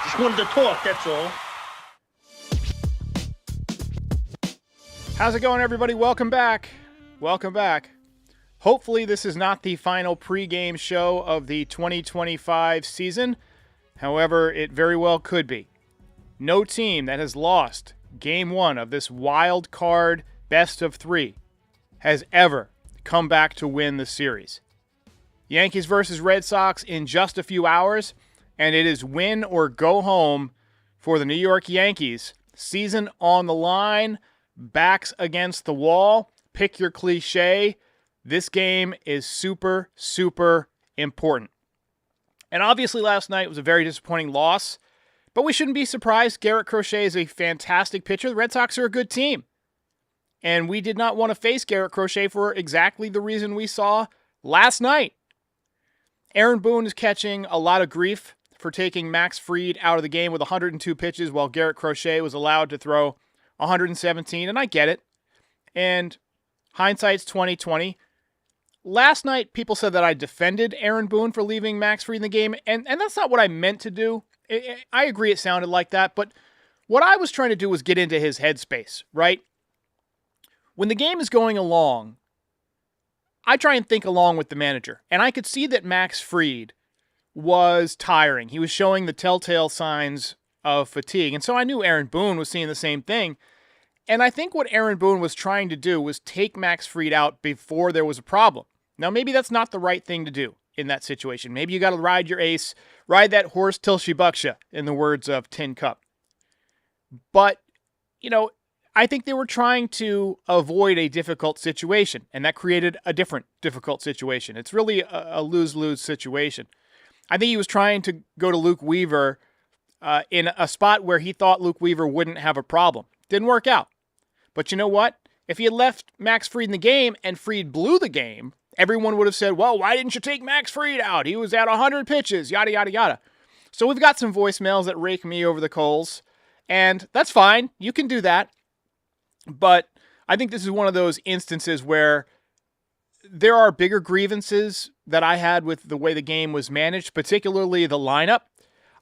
Just wanted to talk, that's all. How's it going, everybody? Welcome back. Welcome back. Hopefully this is not the final pregame show of the 2025 season. However, it very well could be. No team that has lost Game 1 of this wild card best of 3 has ever come back to win the series. Yankees versus Red Sox in just a few hours, and it is win or go home for the New York Yankees. Season on the line, backs against the wall. Pick your cliche. This game is super, super important. And obviously last night was a very disappointing loss, but we shouldn't be surprised. Garrett Crochet is a fantastic pitcher. The Red Sox are a good team. And we did not want to face Garrett Crochet for exactly the reason we saw last night. Aaron Boone is catching a lot of grief for taking Max Fried out of the game with 102 pitches while Garrett Crochet was allowed to throw 117, and I get it. And hindsight's 20/20. Last night, people said that I defended Aaron Boone for leaving Max Fried in the game, and that's not what I meant to do. I agree it sounded like that, but what I was trying to do was get into his headspace, right? When the game is going along, I try and think along with the manager, and I could see that Max Fried was tiring. He was showing the telltale signs of fatigue, and so I knew Aaron Boone was seeing the same thing, and I think what Aaron Boone was trying to do was take Max Fried out before there was a problem. Now, maybe that's not the right thing to do in that situation. Maybe you got to ride your ace, ride that horse till she bucks you, in the words of Tin Cup. But, I think they were trying to avoid a difficult situation, and that created a different difficult situation. It's really a lose-lose situation. I think he was trying to go to Luke Weaver in a spot where he thought Luke Weaver wouldn't have a problem. Didn't work out. But you know what? If he had left Max Fried in the game and Fried blew the game, everyone would have said, well, why didn't you take Max Fried out? He was at 100 pitches, yada, yada, yada. So we've got some voicemails that rake me over the coals, and that's fine. You can do that. But I think this is one of those instances where there are bigger grievances that I had with the way the game was managed, particularly the lineup.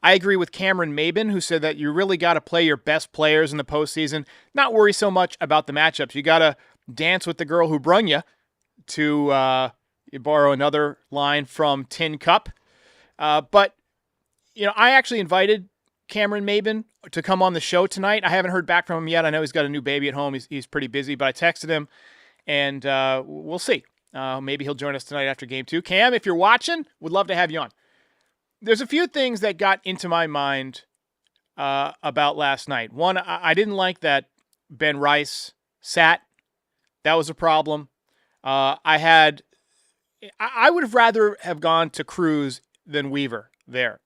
I agree with Cameron Maben, who said that you really got to play your best players in the postseason, not worry so much about the matchups. You got to dance with the girl who brung you, to borrow another line from Tin Cup. But I actually invited Cameron Maben to come on the show tonight. I haven't heard back from him yet. I know he's got a new baby at home. He's pretty busy, but I texted him, and we'll see. Maybe he'll join us tonight after Game 2. Cam, if you're watching, would love to have you on. There's a few things that got into my mind about last night. One, I didn't like that Ben Rice sat. That was a problem. I would have rather have gone to Cruz than Weaver there.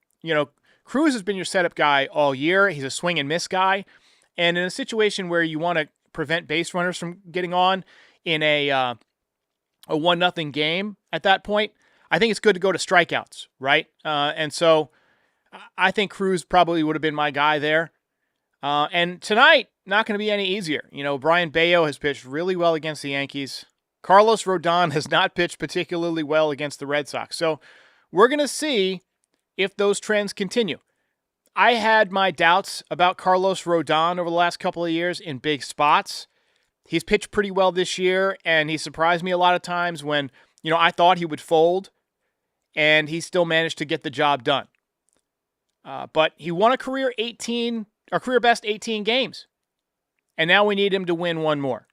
Cruz has been your setup guy all year. He's a swing and miss guy. And in a situation where you want to prevent base runners from getting on in a 1-0 game at that point, I think it's good to go to strikeouts, right? And so I think Cruz probably would have been my guy there. And tonight, not going to be any easier. Brian Bayo has pitched really well against the Yankees. Carlos Rodon has not pitched particularly well against the Red Sox. So we're going to see if those trends continue. I had my doubts about Carlos Rodon over the last couple of years in big spots. He's pitched pretty well this year, and he surprised me a lot of times when, I thought he would fold, and he still managed to get the job done. But he won a career best 18 games, and now we need him to win one more.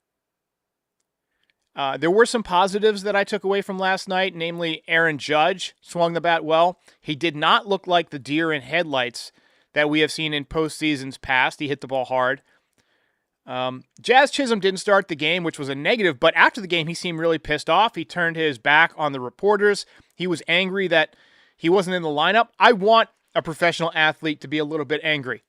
There were some positives that I took away from last night, namely Aaron Judge swung the bat well. He did not look like the deer in headlights that we have seen in postseasons past. He hit the ball hard. Jazz Chisholm didn't start the game, which was a negative, but after the game, he seemed really pissed off. He turned his back on the reporters. He was angry that he wasn't in the lineup. I want a professional athlete to be a little bit angry.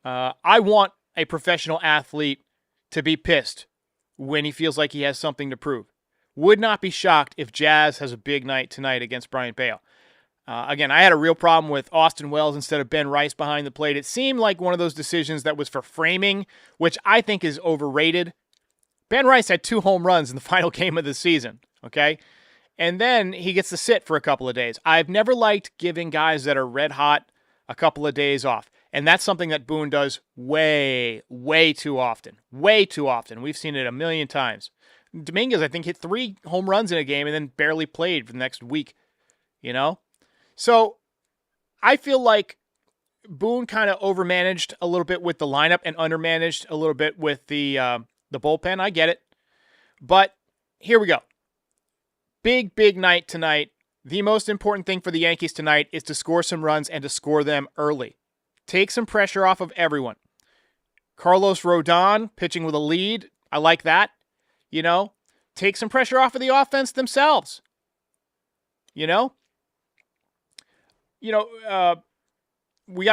I want a professional athlete to be pissed when he feels like he has something to prove. Would not be shocked if Jazz has a big night tonight against Brian Bayo. Again, I had a real problem with Austin Wells instead of Ben Rice behind the plate. It seemed like one of those decisions that was for framing, which I think is overrated. Ben Rice had 2 home runs in the final game of the season, okay? And then he gets to sit for a couple of days. I've never liked giving guys that are red hot a a couple of days off. And that's something that Boone does way, way too often. Way too often. We've seen it a million times. Dominguez, I think, hit 3 home runs in a game and then barely played for the next week. So I feel like Boone kind of overmanaged a little bit with the lineup and undermanaged a little bit with the bullpen. I get it. But here we go. Big, big night tonight. The most important thing for the Yankees tonight is to score some runs and to score them early. Take some pressure off of everyone. Carlos Rodon pitching with a lead. I like that. Take some pressure off of the offense themselves. We got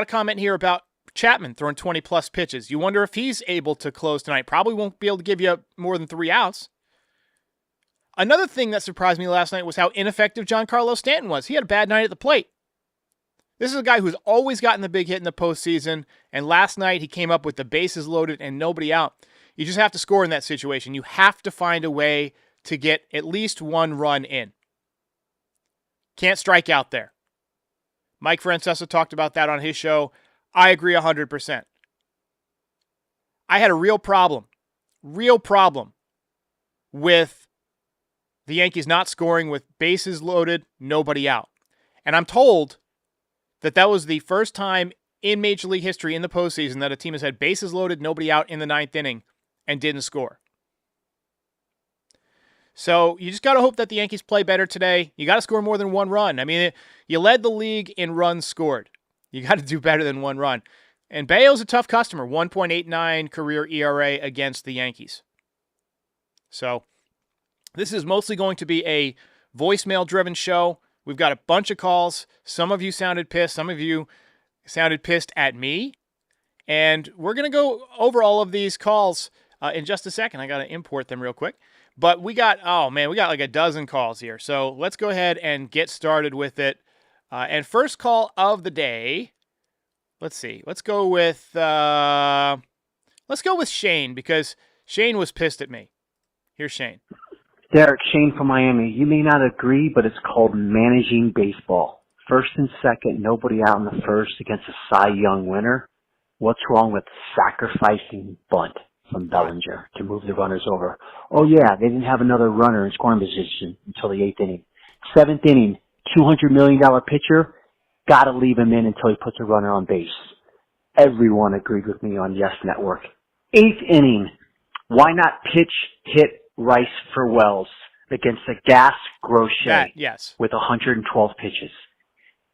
a comment here about Chapman throwing 20-plus pitches. You wonder if he's able to close tonight. Probably won't be able to give you more than 3 outs. Another thing that surprised me last night was how ineffective Giancarlo Stanton was. He had a bad night at the plate. This is a guy who's always gotten the big hit in the postseason, and last night he came up with the bases loaded and nobody out. You just have to score in that situation. You have to find a way to get at least 1 run in. Can't strike out there. Mike Francesa talked about that on his show. I agree 100%. I had a real problem with the Yankees not scoring with bases loaded, nobody out. And I'm told that was the first time in Major League history in the postseason that a team has had bases loaded, nobody out in the 9th inning and didn't score. So you just got to hope that the Yankees play better today. You got to score more than 1 run. I mean, you led the league in runs scored. You got to do better than 1 run. And Bayo's a tough customer, 1.89 career ERA against the Yankees. So this is mostly going to be a voicemail-driven show. We've got a bunch of calls. Some of you sounded pissed. Some of you sounded pissed at me. And we're going to go over all of these calls in just a second. I got to import them real quick. But we got like a dozen calls here. So let's go ahead and get started with it. And first call of the day, let's see. Let's go with Shane, because Shane was pissed at me. Here's Shane. Derek, Shane from Miami. You may not agree, but it's called managing baseball. First and second, nobody out in the first against a Cy Young winner. What's wrong with sacrificing bunt from Bellinger to move the runners over? Oh, yeah, they didn't have another runner in scoring position until the 8th inning. 7th inning, $200 million pitcher, got to leave him in until he puts a runner on base. Everyone agreed with me on Yes Network. 8th inning, why not pitch, hit Rice for Wells against a gas Grosche with 112 pitches?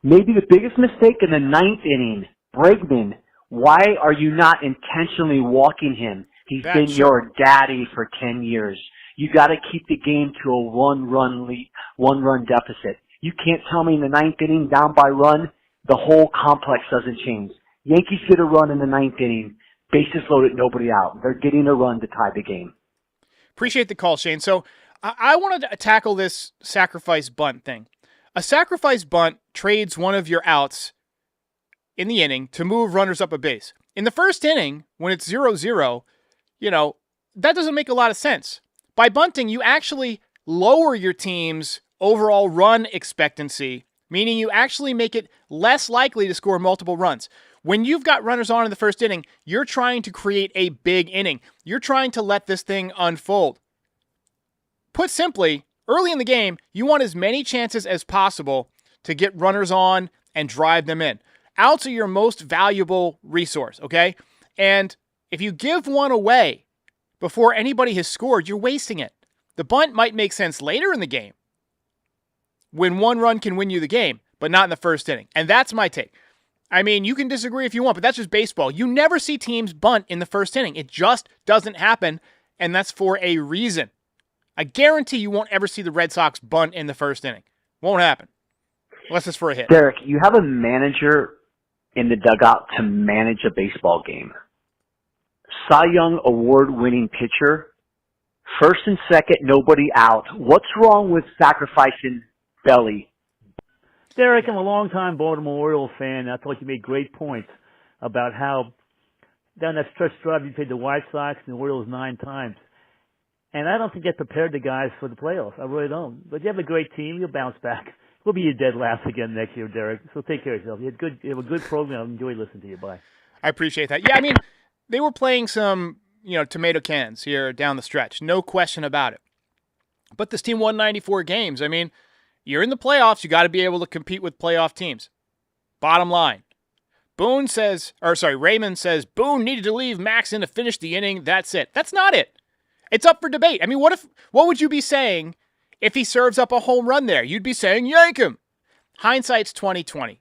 Maybe the biggest mistake in the 9th inning, Bregman, why are you not intentionally walking him? He's been your daddy for 10 years. You got to keep the game to a 1-run lead, 1-run deficit. You can't tell me in the 9th inning, down by run, the whole complex doesn't change. Yankees get a run in the 9th inning, bases loaded, nobody out. They're getting a run to tie the game. Appreciate the call, Shane. So I wanted to tackle this sacrifice bunt thing. A sacrifice bunt trades one of your outs in the inning to move runners up a base. In the first inning, when it's 0-0, that doesn't make a lot of sense. By bunting, you actually lower your team's overall run expectancy, meaning you actually make it less likely to score multiple runs. When you've got runners on in the first inning, you're trying to create a big inning. You're trying to let this thing unfold. Put simply, early in the game, you want as many chances as possible to get runners on and drive them in. Outs are your most valuable resource, okay? And if you give one away before anybody has scored, you're wasting it. The bunt might make sense later in the game when 1 run can win you the game, but not in the first inning. And that's my take. I mean, you can disagree if you want, but that's just baseball. You never see teams bunt in the first inning. It just doesn't happen, and that's for a reason. I guarantee you won't ever see the Red Sox bunt in the first inning. Won't happen. Unless it's for a hit. Derek, you have a manager in the dugout to manage a baseball game. Cy Young award-winning pitcher. First and second, nobody out. What's wrong with sacrificing Belly? Derek, I'm a longtime Baltimore Orioles fan. I thought you made great points about how down that stretch drive you played the White Sox and the Orioles 9 times. And I don't think that prepared the guys for the playoffs. I really don't. But you have a great team. You'll bounce back. We'll be your dead last again next year, Derek. So take care of yourself. You have a good program. I enjoy listening to you. Bye. I appreciate that. Yeah, I mean, they were playing some, tomato cans here down the stretch. No question about it. But this team won 94 games. I mean, you're in the playoffs. You got to be able to compete with playoff teams. Bottom line. Raymond says Boone needed to leave Max in to finish the inning. That's it. That's not it. It's up for debate. I mean, what would you be saying if he serves up a home run there? You'd be saying, yank him. Hindsight's 20/20.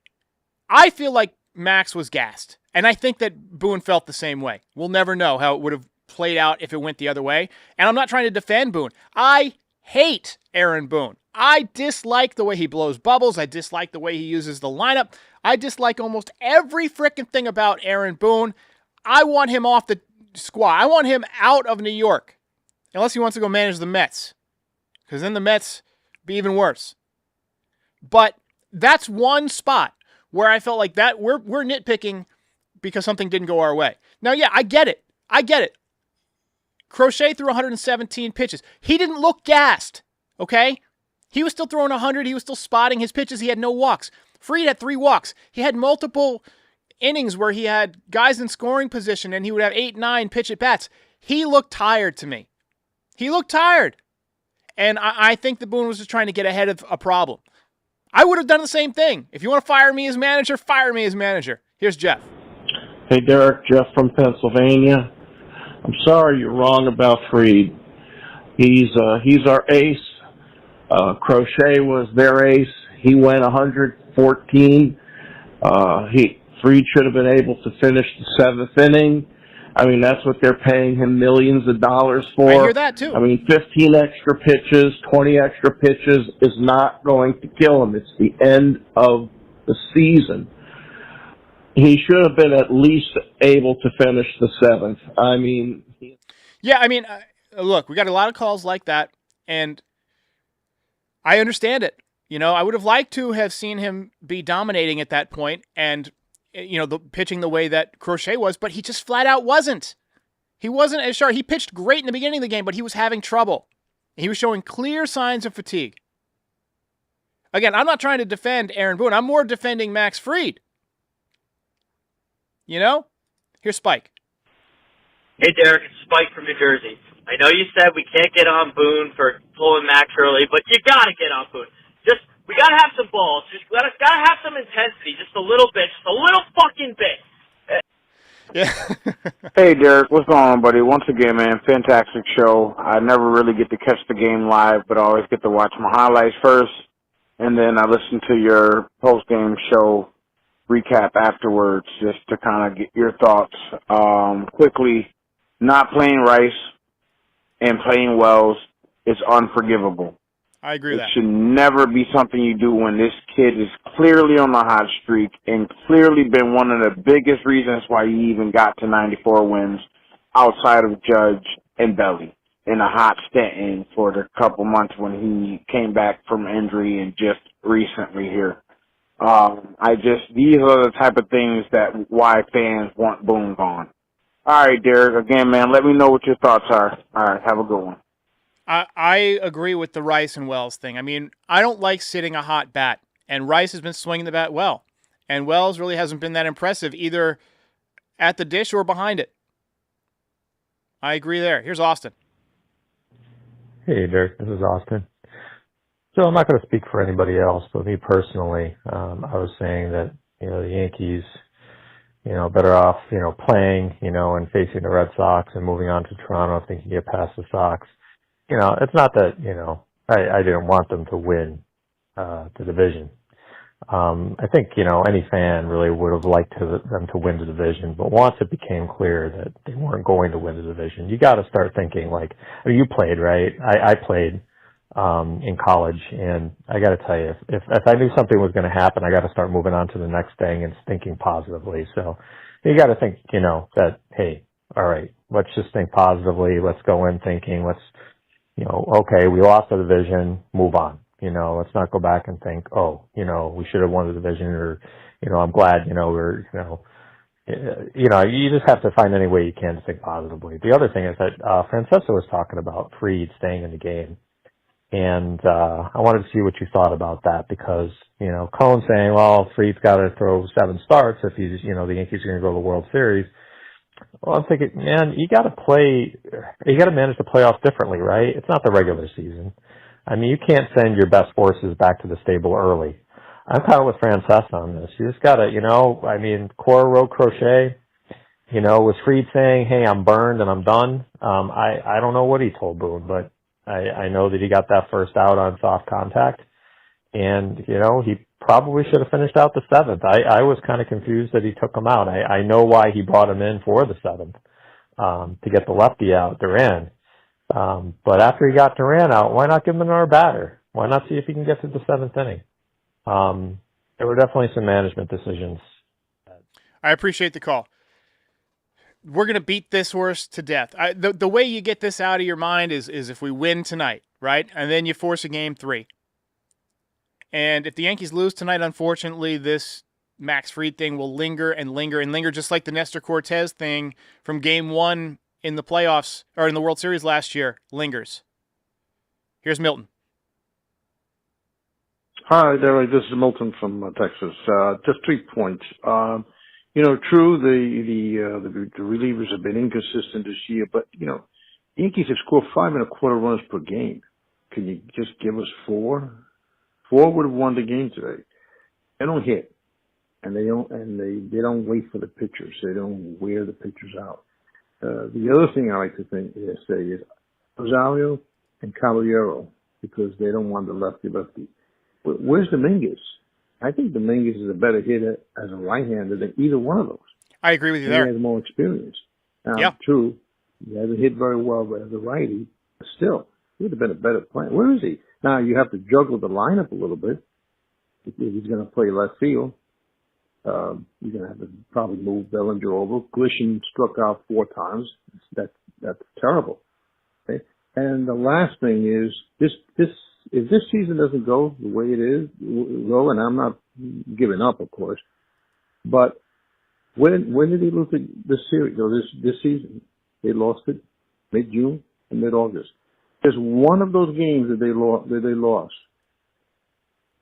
I feel like Max was gassed. And I think that Boone felt the same way. We'll never know how it would have played out if it went the other way. And I'm not trying to defend Boone. I hate Aaron Boone. I dislike the way he blows bubbles. I dislike the way he uses the lineup. I dislike almost every freaking thing about Aaron Boone. I want him off the squad. I want him out of New York. Unless he wants to go manage the Mets. Because then the Mets be even worse. But that's one spot where I felt like that we're nitpicking because something didn't go our way. Now, yeah, I get it. Crochet threw 117 pitches. He didn't look gassed, okay? He was still throwing 100. He was still spotting his pitches. He had no walks. Fried had 3 walks. He had multiple innings where he had guys in scoring position and he would have 8, 9 pitch at bats. He looked tired to me. He looked tired. And I think that Boone was just trying to get ahead of a problem. I would have done the same thing. If you want to fire me as manager, fire me as manager. Here's Jeff. Hey, Derek, Jeff from Pennsylvania. I'm sorry you're wrong about Fried. He's our ace. Crochet was their ace. He went 114. Fried should have been able to finish the 7th inning. I mean, that's what they're paying him millions of dollars for. I hear that, too. I mean, 15 extra pitches, 20 extra pitches is not going to kill him. It's the end of the season. He should have been at least able to finish the 7th. I mean... Yeah, I mean, look, we got a lot of calls like that, and I understand it. I would have liked to have seen him be dominating at that point and, pitching the way that Crochet was, but he just flat out wasn't. He wasn't as sharp. He pitched great in the beginning of the game, but he was having trouble. He was showing clear signs of fatigue. Again, I'm not trying to defend Aaron Boone. I'm more defending Max Fried. Here's Spike. Hey, Derek, it's Spike from New Jersey. I know you said we can't get on Boone for pulling Max early, but you got to get on Boone. We got to have some balls. We got to have some intensity, just a little bit, just a little fucking bit. Yeah. Hey, Derek, what's going on, buddy? Once again, man, fantastic show. I never really get to catch the game live, but I always get to watch my highlights first, and then I listen to your post-game show recap afterwards just to kind of get your thoughts. Quickly, not playing Rice and playing Wells is unforgivable. I agree with that. It should never be something you do when this kid is clearly on the hot streak and clearly been one of the biggest reasons why he even got to 94 wins outside of Judge and Belly in a hot stint for the couple months when he came back from injury and just recently here. These are the type of things that why fans want Boone gone. All right, Derek, again, man, let me know what your thoughts are. All right, have a good one. I agree with the Rice and Wells thing. I mean, I don't like sitting a hot bat, and Rice has been swinging the bat well, and Wells really hasn't been that impressive either at the dish or behind it. I agree there. Here's Austin. Hey, Derek, this is Austin. So I'm not going to speak for anybody else, but me personally, I was saying that, the Yankees, better off, playing, and facing the Red Sox and moving on to Toronto if they can get past the Sox. It's not that, I didn't want them to win the division. I think, any fan really would have liked them to win the division, but once it became clear that they weren't going to win the division, you got to start thinking you played, right? I played in college, and I got to tell you, if I knew something was going to happen, I got to start moving on to the next thing and thinking positively. So you got to think, that, hey, all right, let's just think positively. Let's go in thinking, okay, we lost the division, move on. Let's not go back and think, we should have won the division, or, I'm glad, you just have to find any way you can to think positively. The other thing is that Francesco was talking about Fried staying in the game. And I wanted to see what you thought about that because, Cohen's saying, well, Fried's got to throw 7 starts if he's, the Yankees are going to go to the World Series. Well, I'm thinking, man, you got to manage the playoffs differently, right? It's not the regular season. I mean, you can't send your best horses back to the stable early. I'm kind of with Francesa on this. You just got to, Cora wrote Crochet. Was Fried saying, hey, I'm burned and I'm done? I don't know what he told Boone, but I know that he got that first out on soft contact. And, he probably should have finished out the 7th. I was kind of confused that he took him out. I know why he brought him in for the 7th, to get the lefty out, Duran. But after he got Duran out, why not give him another batter? Why not see if he can get to the 7th inning? There were definitely some management decisions. I appreciate the call. We're going to beat this horse to death. The way you get this out of your mind is if we win tonight, right? And then you force a game 3. And if the Yankees lose tonight, unfortunately, this Max Fried thing will linger and linger and linger, just like the Nestor Cortez thing from game 1 in the playoffs or in the World Series last year lingers. Here's Milton. Hi, Derek. This is Milton from Texas. Just 3 points. True, the relievers have been inconsistent this year, but, the Yankees have scored 5.25 runs per game. Can you just give us 4? 4 would have won the game today. They don't hit, and they don't wait for the pitchers. They don't wear the pitchers out. The other thing I like to say is Rosario and Caballero, because they don't want the lefty. Where's Dominguez? I think Dominguez is a better hitter as a right-hander than either one of those. I agree with you there. He has more experience. Now, yeah. True, he hasn't hit very well as a righty, but still, he would have been a better player. Where is he? Now, you have to juggle the lineup a little bit. If he's going to play left field, you're going to have to probably move Bellinger over. Glishan struck out 4 times. That's terrible. Okay? And the last thing is, if this season doesn't go the way it is, and I'm not giving up, of course, but when did they lose this series? No, this season. They lost it mid-June and mid-August. There's one of those games that they lost. They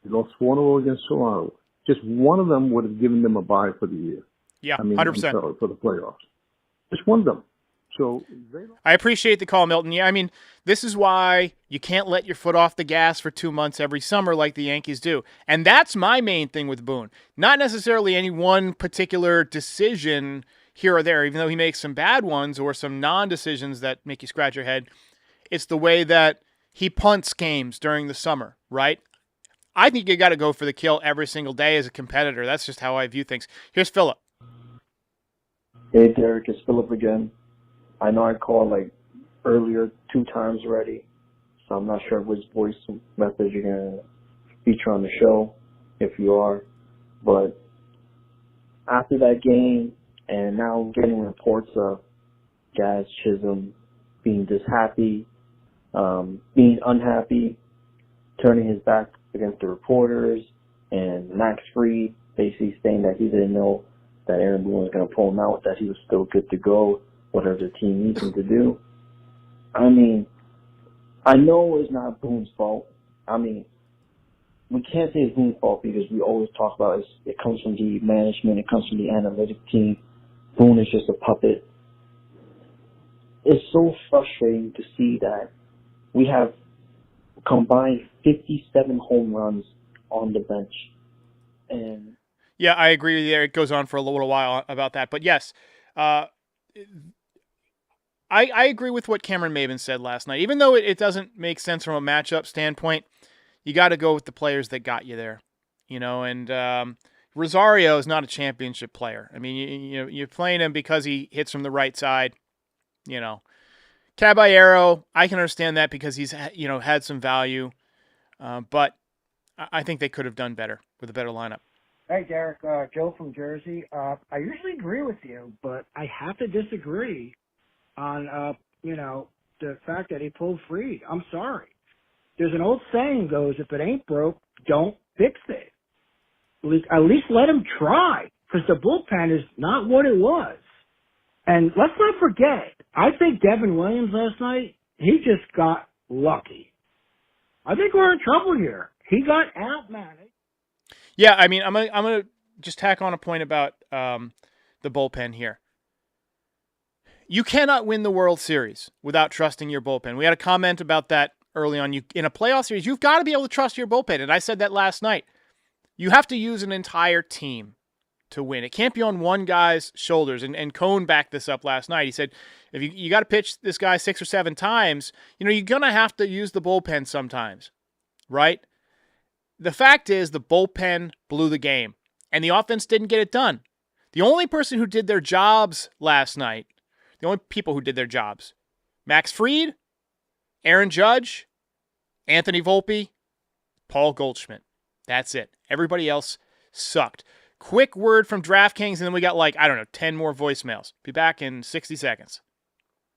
lost 4 in a row against Toronto. Just one of them would have given them a bye for the year. Yeah, 100%. I'm sorry, for the playoffs. Just one of them. So I appreciate the call, Milton. Yeah, this is why you can't let your foot off the gas for 2 months every summer like the Yankees do. And that's my main thing with Boone. Not necessarily any one particular decision here or there, even though he makes some bad ones or some non-decisions that make you scratch your head. It's the way that he punts games during the summer, right? I think you got to go for the kill every single day as a competitor. That's just how I view things. Here's Philip. Hey, Derek, it's Philip again. I know I called earlier 2 times already, so I'm not sure which voice message you're going to feature on the show, if you are. But after that game, and now getting reports of Jazz Chisholm being dishappy, being unhappy, turning his back against the reporters, and Max Fried basically saying that he didn't know that Aaron Boone was going to pull him out, that he was still good to go, whatever the team needs him to do. I know it's not Boone's fault. We can't say it's Boone's fault because we always talk about it comes from the management, it comes from the analytic team. Boone is just a puppet. It's so frustrating to see that we have combined 57 home runs on the bench. And yeah, I agree with you there. It goes on for a little while about that. But yes, I agree with what Cameron Maven said last night. Even though it doesn't make sense from a matchup standpoint, you got to go with the players that got you there. And Rosario is not a championship player. You're playing him because he hits from the right side. Caballero, I can understand that because he's had some value, but I think they could have done better with a better lineup. Hey, Derek, Joe from Jersey. I usually agree with you, but I have to disagree on the fact that he pulled Fried. I'm sorry. There's an old saying goes, if it ain't broke, don't fix it. At least let him try, because the bullpen is not what it was. And let's not forget, I think Devin Williams last night, he just got lucky. I think we're in trouble here. He got outmanaged. Yeah, I mean, I'm gonna just tack on a point about the bullpen here. You cannot win the World Series without trusting your bullpen. We had a comment about that early on. In a playoff series, you've got to be able to trust your bullpen, and I said that last night. You have to use an entire team to win. It can't be on one guy's shoulders. And Cone backed this up last night. He said, if you got to pitch this guy 6 or 7 times, you're going to have to use the bullpen sometimes, right? The fact is the bullpen blew the game, and the offense didn't get it done. The only person who did their jobs last night, the only people who did their jobs, Max Fried, Aaron Judge, Anthony Volpe, Paul Goldschmidt. That's it. Everybody else sucked. Quick word from DraftKings, and then we got 10 more voicemails. Be back in 60 seconds.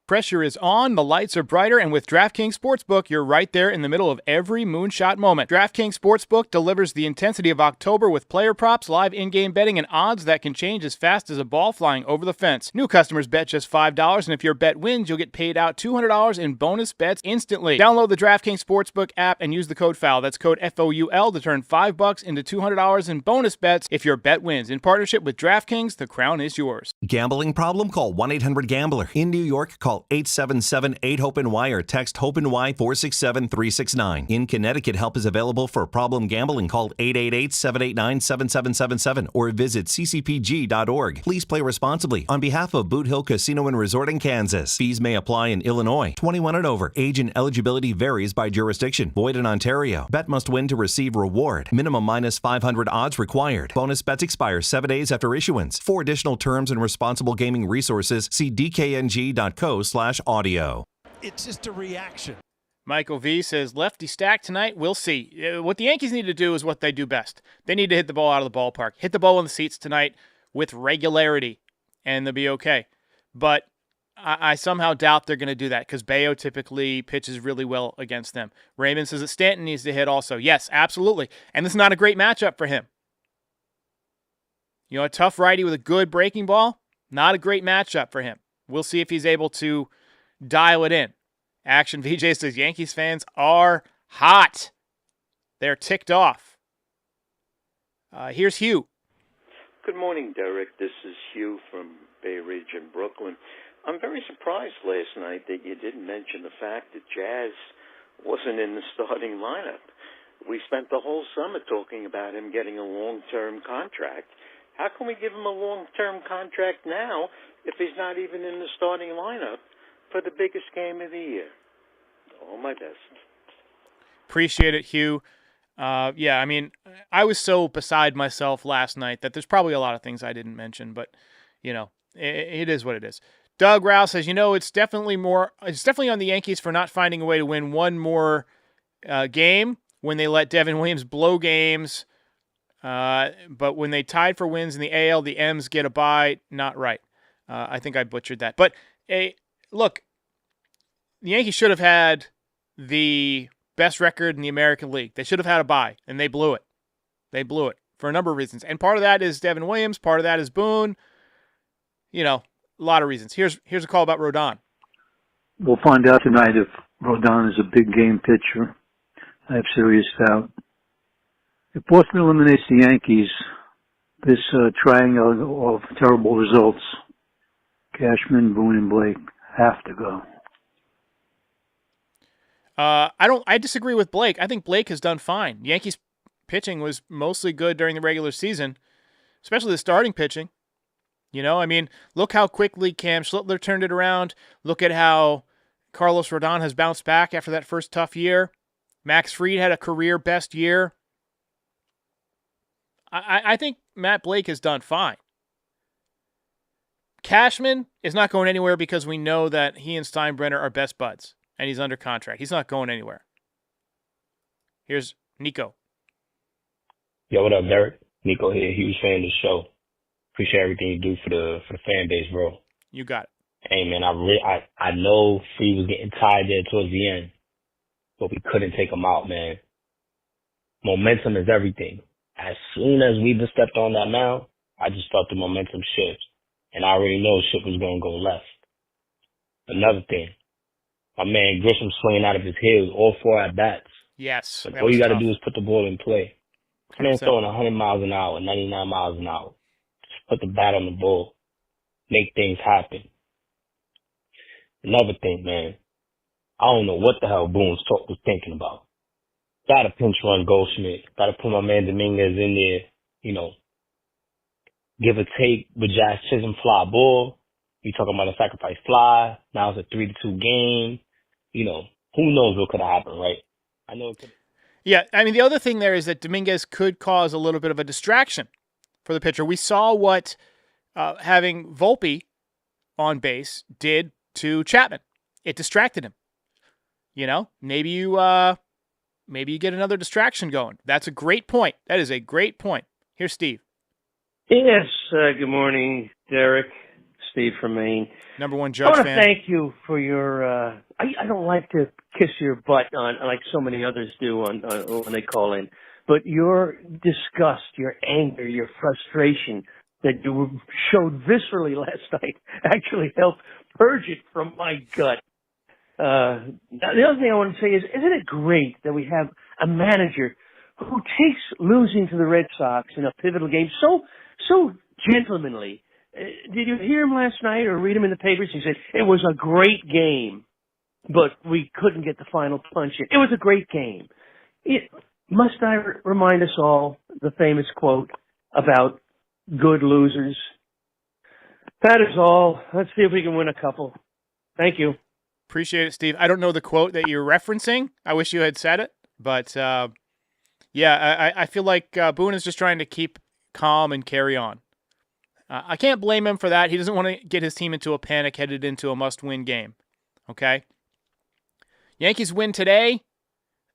Pressure is on, the lights are brighter, and with DraftKings Sportsbook, you're right there in the middle of every moonshot moment. DraftKings Sportsbook delivers the intensity of October with player props, live in-game betting, and odds that can change as fast as a ball flying over the fence. New customers bet just $5, and if your bet wins, you'll get paid out $200 in bonus bets instantly. Download the DraftKings Sportsbook app and use the code FOUL. That's code FOUL to turn $5 into $200 in bonus bets if your bet wins. In partnership with DraftKings, the crown is yours. Gambling problem? Call 1-800-GAMBLER. In New York, call 877-8-HOPE-NY or text HOPE-NY 467-369. In Connecticut, help is available for problem gambling. Call 888-789-7777 or visit ccpg.org. Please play responsibly. On behalf of Boot Hill Casino and Resort in Kansas, fees may apply in Illinois. 21 and over. Age and eligibility varies by jurisdiction. Void in Ontario. Bet must win to receive reward. Minimum minus 500 odds required. Bonus bets expire 7 days after issuance. For additional terms and responsible gaming resources, see dkng.co/audio. It's just a reaction. Michael V says, lefty stack tonight, we'll see. What the Yankees need to do is what they do best. They need to hit the ball out of the ballpark. Hit the ball in the seats tonight with regularity, and they'll be okay. But I somehow doubt they're going to do that because Bayo typically pitches really well against them. Raymond says that Stanton needs to hit also. Yes, absolutely. And this is not a great matchup for him. A tough righty with a good breaking ball, not a great matchup for him. We'll see if he's able to dial it in. Action VJ says Yankees fans are hot. They're ticked off. Here's Hugh. Good morning, Derek. This is Hugh from Bay Ridge in Brooklyn. I'm very surprised last night that you didn't mention the fact that Jazz wasn't in the starting lineup. We spent the whole summer talking about him getting a long-term contract. How can we give him a long-term contract now if he's not even in the starting lineup for the biggest game of the year? All my best. Appreciate it, Hugh. I was so beside myself last night that there's probably a lot of things I didn't mention, but, it is what it is. Doug Rouse says, it's definitely on the Yankees for not finding a way to win one more game when they let Devin Williams blow games. But when they tied for wins in the AL, the M's get a bye. Not right. I think I butchered that. But look, the Yankees should have had the best record in the American League. They should have had a bye, and they blew it. They blew it for a number of reasons. And part of that is Devin Williams. Part of that is Boone. A lot of reasons. Here's a call about Rodon. We'll find out tonight if Rodon is a big game pitcher. I have serious doubt. If Boston eliminates the Yankees, this triangle of terrible results, Cashman, Boone, and Blake have to go. I disagree with Blake. I think Blake has done fine. Yankees pitching was mostly good during the regular season, especially the starting pitching. Look how quickly Cam Schlittler turned it around. Look at how Carlos Rodon has bounced back after that first tough year. Max Fried had a career best year. I think Matt Blake has done fine. Cashman is not going anywhere because we know that he and Steinbrenner are best buds, and he's under contract. He's not going anywhere. Here's Nico. Yo, what up, Derek? Nico here, huge fan of the show. Appreciate everything you do for the fan base, bro. You got it. Hey, man, I know Free was getting tired there towards the end, but we couldn't take him out, man. Momentum is everything. As soon as Weaver stepped on that mound, I just felt the momentum shift. And I already know shit was going to go left. Another thing, my man Grisham swinging out of his heels all 4 at-bats. Yes. But all you got to do is put the ball in play. Man 100%. throwing 100 miles an hour, 99 miles an hour. Just put the bat on the ball. Make things happen. Another thing, man. I don't know what the hell Boone's was thinking about. Got to pinch run Goldschmidt. Got to put my man Dominguez in there. You know, give or take with Jazz Chisholm fly ball. You talking about a sacrifice fly. Now it's a 3-2 game. You know, who knows what could have happened, right? I know it could. Yeah, I mean, the other thing there is that Dominguez could cause a little bit of a distraction for the pitcher. We saw what having Volpe on base did to Chapman. It distracted him. You know, maybe you get another distraction going. That's a great point. That is a great point. Here's Steve. Yes, good morning, Derek. Steve from Maine. Number one Judge I want fan. to thank you for your, I don't like to kiss your butt on like so many others do on when they call in, but your disgust, your anger, your frustration that you showed viscerally last night actually helped purge it from my gut. The other thing I want to say is, isn't it great that we have a manager who takes losing to the Red Sox in a pivotal game so gentlemanly? Did you hear him last night or read him in the papers? He said, it was a great game, but we couldn't get the final punch in. It was a great game. Must I remind us all the famous quote about good losers? That is all. Let's see if we can win a couple. Thank you. Appreciate it, Steve. I don't know the quote that you're referencing. I wish you had said it. But, yeah, I feel like Boone is just trying to keep calm and carry on. I can't blame him for that. He doesn't want to get his team into a panic headed into a must-win game. Okay? Yankees win today.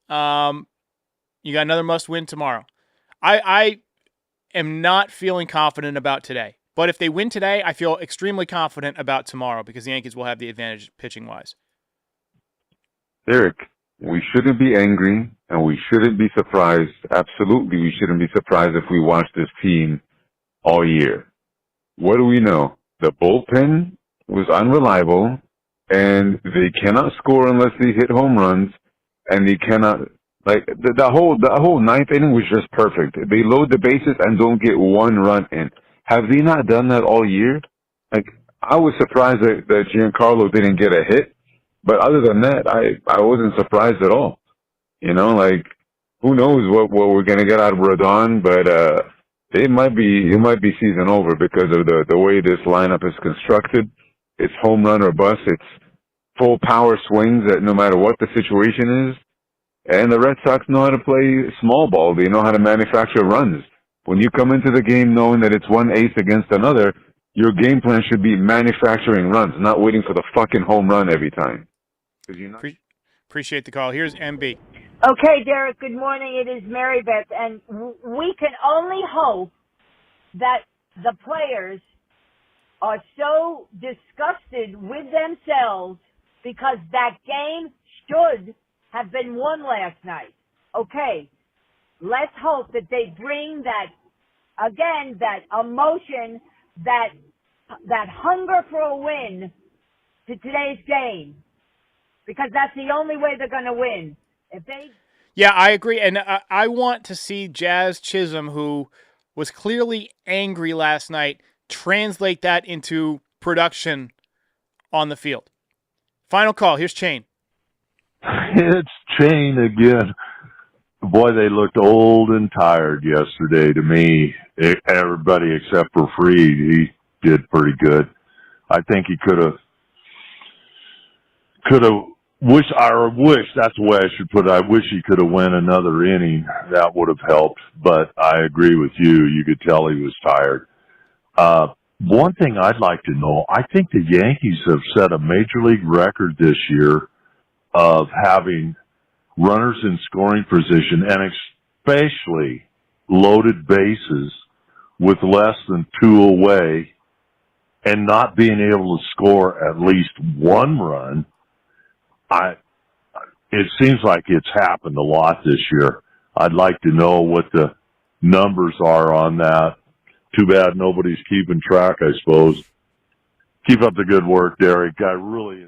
You got another must-win tomorrow. I am not feeling confident about today. But if they win today, I feel extremely confident about tomorrow because the Yankees will have the advantage pitching-wise. Derek, we shouldn't be angry and we shouldn't be surprised. Absolutely, we shouldn't be surprised if we watch this team all year. What do we know? The bullpen was unreliable, and they cannot score unless they hit home runs, and they cannot, like, the whole ninth inning was just perfect. They load the bases and don't get one run in. Have they not done that all year? Like, I was surprised that Giancarlo didn't get a hit, but other than that, I wasn't surprised at all. You know, like, who knows what we're gonna get out of Rodon, but it might be season over because of the way this lineup is constructed. It's home run or bust. It's full power swings that no matter what the situation is. And the Red Sox know how to play small ball. They know how to manufacture runs. When you come into the game knowing that it's one ace against another, your game plan should be manufacturing runs, not waiting for the fucking home run every time. Appreciate the call. Here's MB. Okay, Derek, good morning. It is Mary Beth, and we can only hope that the players are so disgusted with themselves because that game should have been won last night. Okay, let's hope that they bring that, again, that emotion, that hunger for a win to today's game, because that's the only way they're going to win. Yeah, I agree. And I want to see Jazz Chisholm, who was clearly angry last night, translate that into production on the field. Final call. Here's Chain. It's Chain again. Boy, they looked old and tired yesterday to me. Everybody except for Fried, he did pretty good. I think he could have that's the way I should put it. I wish he could have went another inning. That would have helped. But I agree with you. You could tell he was tired. One thing I'd like to know, I think the Yankees have set a major league record this year of having runners in scoring position and especially loaded bases with less than two away and not being able to score at least one run. It seems like it's happened a lot this year. I'd like to know what the numbers are on that. Too bad nobody's keeping track, I suppose. Keep up the good work, Derek. I really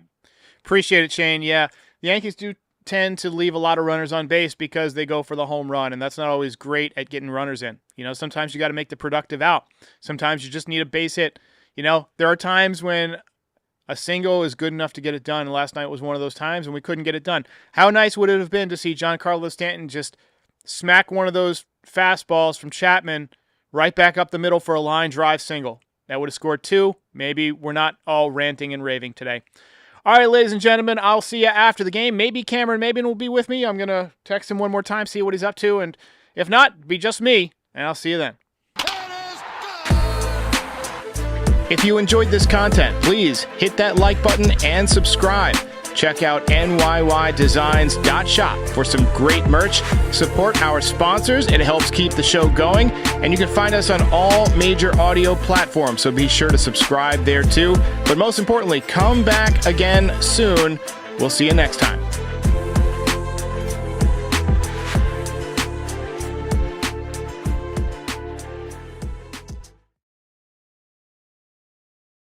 appreciate it, Shane. Yeah, the Yankees do tend to leave a lot of runners on base because they go for the home run, and that's not always great at getting runners in. Sometimes you got to make the productive out. Sometimes you just need a base hit. There are times when a single is good enough to get it done, and last night was one of those times, and we couldn't get it done. How nice would it have been to see Giancarlo Stanton just smack one of those fastballs from Chapman right back up the middle for a line drive single? That would have scored 2. Maybe we're not all ranting and raving today. All right, ladies and gentlemen, I'll see you after the game. Maybe Cameron Maben will be with me. I'm going to text him one more time, see what he's up to. And if not, be just me, and I'll see you then. If you enjoyed this content, please hit that like button and subscribe. Check out NYYDesigns.shop for some great merch. Support our sponsors. It helps keep the show going. And you can find us on all major audio platforms, so be sure to subscribe there too. But most importantly, come back again soon. We'll see you next time.